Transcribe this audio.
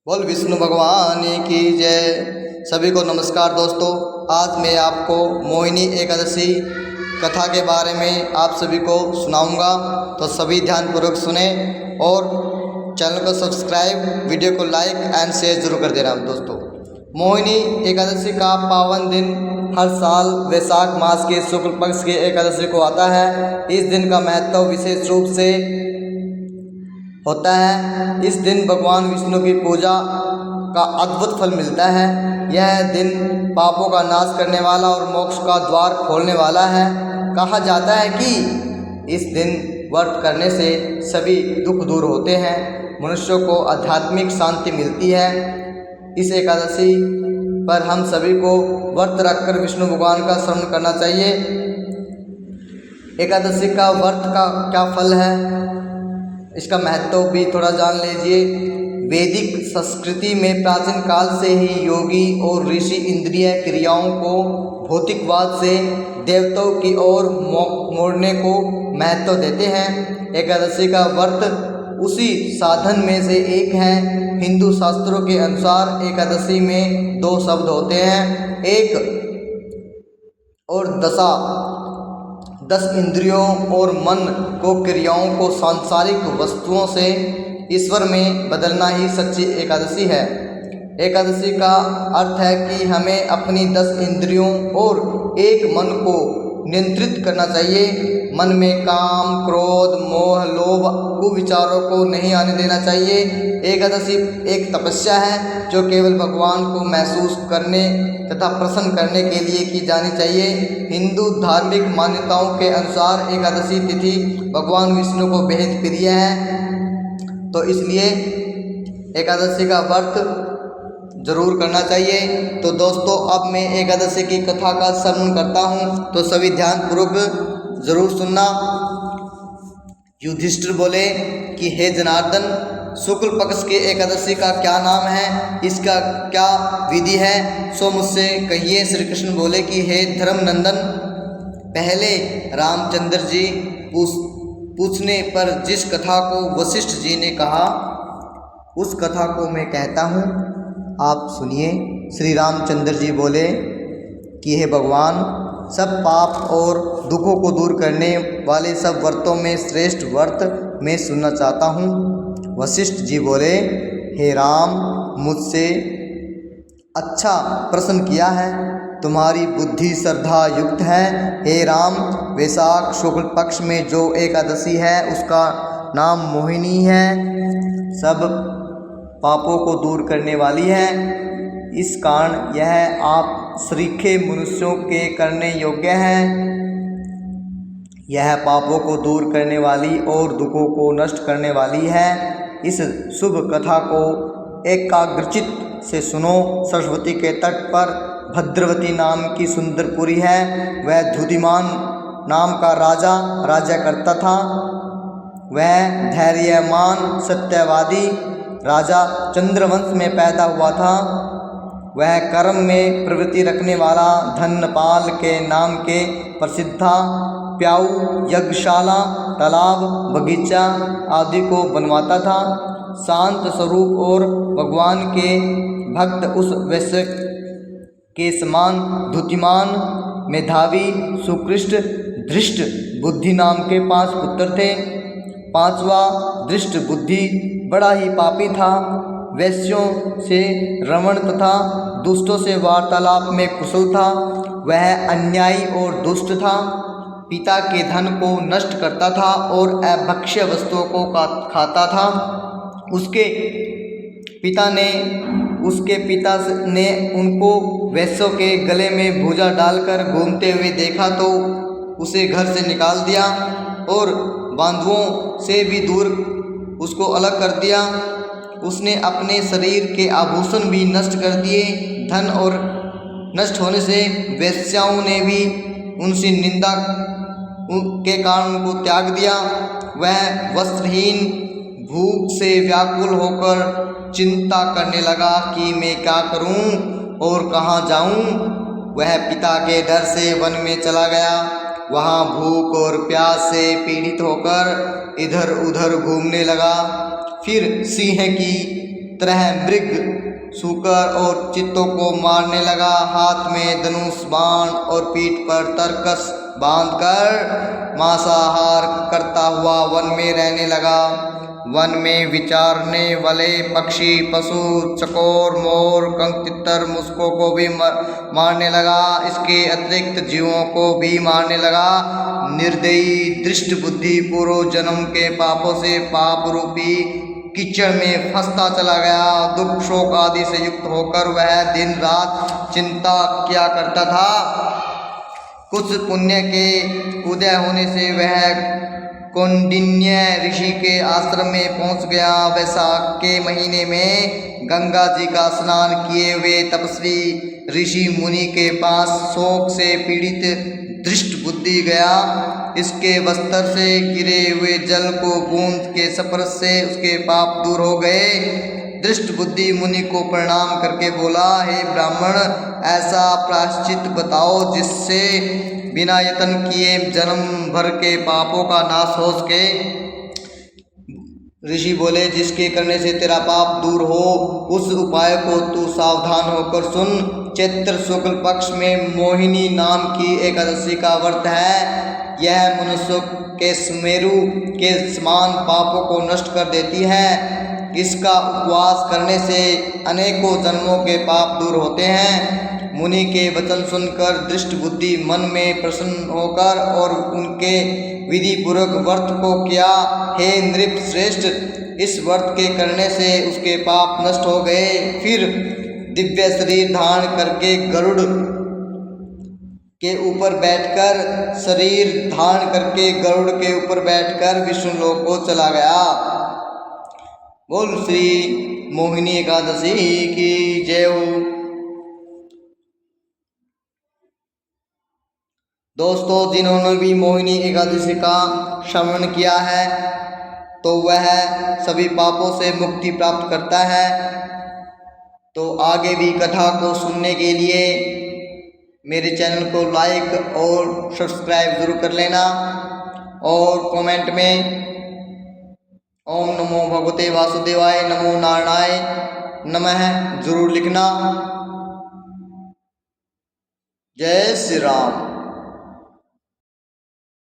बोल विष्णु भगवान की जय। सभी को नमस्कार दोस्तों। आज मैं आपको मोहिनी एकादशी कथा के बारे में आप सभी को सुनाऊंगा, तो सभी ध्यानपूर्वक सुने और चैनल को सब्सक्राइब, वीडियो को लाइक एंड शेयर जरूर कर देना दोस्तों। मोहिनी एकादशी का पावन दिन हर साल वैशाख मास के शुक्ल पक्ष के एकादशी को आता है। इस दिन का महत्व विशेष रूप से होता है। इस दिन भगवान विष्णु की पूजा का अद्भुत फल मिलता है। यह दिन पापों का नाश करने वाला और मोक्ष का द्वार खोलने वाला है। कहा जाता है कि इस दिन व्रत करने से सभी दुख दूर होते हैं, मनुष्यों को आध्यात्मिक शांति मिलती है। इस एकादशी पर हम सभी को व्रत रखकर विष्णु भगवान का स्मरण करना चाहिए। एकादशी का व्रत का क्या फल है, इसका महत्व भी थोड़ा जान लीजिए। वैदिक संस्कृति में प्राचीन काल से ही योगी और ऋषि इंद्रिय क्रियाओं को भौतिकवाद से देवताओं की ओर मोड़ने को महत्व देते हैं। एकादशी का व्रत उसी साधन में से एक है। हिंदू शास्त्रों के अनुसार एकादशी में दो शब्द होते हैं, एक और दशा। 10 इंद्रियों और मन को, क्रियाओं को सांसारिक वस्तुओं से ईश्वर में बदलना ही सच्ची एकादशी है। एकादशी का अर्थ है कि हमें अपनी 10 इंद्रियों और एक मन को नियंत्रित करना चाहिए। मन में काम, क्रोध, मोह, लोभ, कुविचारों को नहीं आने देना चाहिए। एकादशी एक तपस्या है जो केवल भगवान को महसूस करने तथा प्रसन्न करने के लिए की जानी चाहिए। हिंदू धार्मिक मान्यताओं के अनुसार एकादशी तिथि भगवान विष्णु को बेहद प्रिय है, तो इसलिए एकादशी का व्रत जरूर करना चाहिए। तो दोस्तों, अब मैं एकादशी की कथा का श्रवण करता हूँ, तो सभी ध्यानपूर्वक जरूर सुनना। युधिष्ठिर बोले कि हे जनार्दन, शुक्ल पक्ष के एकादशी का क्या नाम है, इसका क्या विधि है, सो मुझसे कहिए। श्री कृष्ण बोले कि हे धर्मनंदन, पहले रामचंद्र जी पूछने पर जिस कथा को वशिष्ठ जी ने कहा, उस कथा को मैं कहता हूँ, आप सुनिए। श्री रामचंद्र जी बोले कि हे भगवान, सब पाप और दुखों को दूर करने वाले सब व्रतों में श्रेष्ठ व्रत मैं सुनना चाहता हूँ। वशिष्ठ जी बोले, हे राम, मुझसे अच्छा प्रश्न किया है, तुम्हारी बुद्धि श्रद्धा युक्त है। हे राम, वैशाख शुक्ल पक्ष में जो एकादशी है उसका नाम मोहिनी है, सब पापों को दूर करने वाली है। इस कारण यह आप श्रीखे मनुष्यों के करने योग्य है। यह पापों को दूर करने वाली और दुखों को नष्ट करने वाली है। इस शुभ कथा को एकाग्रचित से सुनो। सरस्वती के तट पर भद्रवती नाम की सुंदरपुरी है। वह धुधिमान नाम का राजा राज्य करता था। वह धैर्यमान सत्यवादी राजा चंद्रवंश में पैदा हुआ था। वह कर्म में प्रवृत्ति रखने वाला धनपाल के नाम के प्रसिद्ध था। प्याऊ, यज्ञशाला, तालाब, बगीचा आदि को बनवाता था। शांत स्वरूप और भगवान के भक्त उस वैश्य के समान धुतिमान, मेधावी, सुकृष्ट, धृष्ट बुद्धि नाम के 5 पुत्र थे। 5वां धृष्ट बुद्धि बड़ा ही पापी था। वैश्यों से रमण तथा दुष्टों से वार्तालाप में कुशल था। वह अन्यायी और दुष्ट था। पिता के धन को नष्ट करता था और अभक्ष्य वस्तुओं को खाता था। उसके पिता ने उनको वैश्यों के गले में भूजा डालकर घूमते हुए देखा तो उसे घर से निकाल दिया और बांधुओं से भी दूर उसको अलग कर दिया। उसने अपने शरीर के आभूषण भी नष्ट कर दिए। धन और नष्ट होने से वेश्याओं ने भी उनसे निंदा के कारण उनको त्याग दिया। वह वस्त्रहीन, भूख से व्याकुल होकर चिंता करने लगा कि मैं क्या करूं और कहाँ जाऊं। वह पिता के डर से वन में चला गया। वहाँ भूख और प्यास से पीड़ित होकर इधर उधर घूमने लगा। फिर सिंह की तरह मृग, सूकर और चित्तों को मारने लगा। हाथ में धनुष बाण और पीठ पर तरकस बांधकर मांसाहार करता हुआ वन में रहने लगा। वन में विचरने वाले पक्षी, पशु, चकोर, मोर, कंक, तितर, मुस्कों को भी मारने लगा। इसके अतिरिक्त जीवों को भी मारने लगा। निर्दयी दृष्ट बुद्धि पूर्व जन्म के पापों से पाप रूपी कीचड़ में फंसता चला गया। दुख शोक आदि से युक्त होकर वह दिन रात चिंता किया करता था। कुछ पुण्य के उदय होने से वह कौंडिन्य ऋषि के आश्रम में पहुंच गया। वैशाख के महीने में गंगा जी का स्नान किए हुए तपस्वी ऋषि मुनि के पास शोक से पीड़ित दृष्ट बुद्धि गया। इसके वस्त्र से गिरे हुए जल को बूंद के स्पर्श से उसके पाप दूर हो गए। दृष्ट बुद्धि मुनि को प्रणाम करके बोला, हे ब्राह्मण, ऐसा प्रायश्चित बताओ जिससे बिना यत्न किए जन्म भर के पापों का नाश हो सके। ऋषि बोले, जिसके करने से तेरा पाप दूर हो उस उपाय को तू सावधान होकर सुन। चैत्र शुक्ल पक्ष में मोहिनी नाम की एकादशी का व्रत है। यह मनुष्य के सुमेरु के समान पापों को नष्ट कर देती है। इसका उपवास करने से अनेकों जन्मों के पाप दूर होते हैं। मुनि के वचन सुनकर दृष्ट बुद्धि मन में प्रसन्न होकर और उनके विधि पूर्वक व्रत को किया। हे नृप श्रेष्ठ, इस व्रत के करने से उसके पाप नष्ट हो गए। फिर दिव्य शरीर धारण करके गरुड़ के ऊपर बैठकर विष्णु लोक को चला गया। बोल श्री मोहिनी एकादशी की जय हो। दोस्तों, जिन्होंने भी मोहिनी एकादशी का श्रवण किया है तो वह सभी पापों से मुक्ति प्राप्त करता है। तो आगे भी कथा को सुनने के लिए मेरे चैनल को लाइक और सब्सक्राइब ज़रूर कर लेना और कमेंट में ओम नमो भगवते वासुदेवाय नमो नारायणाय नमः ज़रूर लिखना। जय श्री राम।